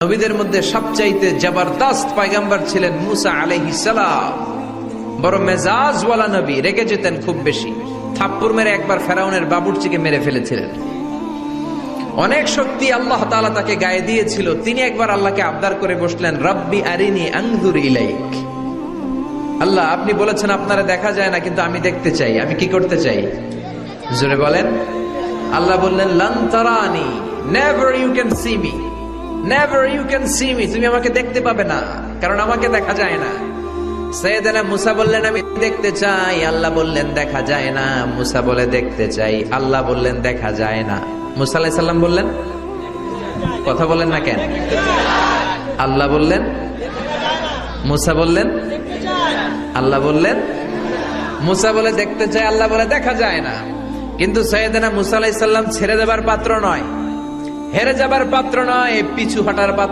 নবীদের মধ্যে সবচাইতে জবরদস্ত পয়গম্বর ছিলেন মুসা আলাইহিস সালাম। বড় মেজাজওয়ালা নবী, রেগে যেতেন খুব বেশি। থাপ্পড় মেরে একবার ফেরাউনের বাবুর্চিকে মেরে ফেলেছিলেন। অনেক শক্তি আল্লাহ তাআলা তাকে গায়ে দিয়েছিল। তিনি একবার আল্লাহকে আবদার করে বসলেন, রব্বি আরিনি আনজুর ইলাইক। আল্লাহ, আপনি বলেছেন আপনারা দেখা যায় না, কিন্তু আমি দেখতে চাই। আমি কি করতে চাই? জোরে বলেন। আল্লাহ বললেন, লান তারানি, never you can see me, never you can see me. তুমি আমাকে দেখতে পাবে না, কারণ আমাকে দেখা যায় না। সাইয়েদনা মুসা বললেন, আমি দেখতে চাই। আল্লাহ বললেন, দেখা যায় না। মুসা বলে, দেখতে চাই। আল্লাহ বললেন, দেখা যায় না। মুসা আলাইহিস সালাম বললেন, কথা বলেন না কেন? আল্লাহ বললেন, মুসা বললেন, আল্লাহ বললেন। মুসা বলে দেখতে চাই, আল্লাহ বলে দেখা যায় না। কিন্তু সাইয়েদনা মুসা আলাইহিস সালাম ছেড়ে দেবার পাত্র নয়, হেরে যাবার পাত্র নয়, পিছু হটার পাত্র।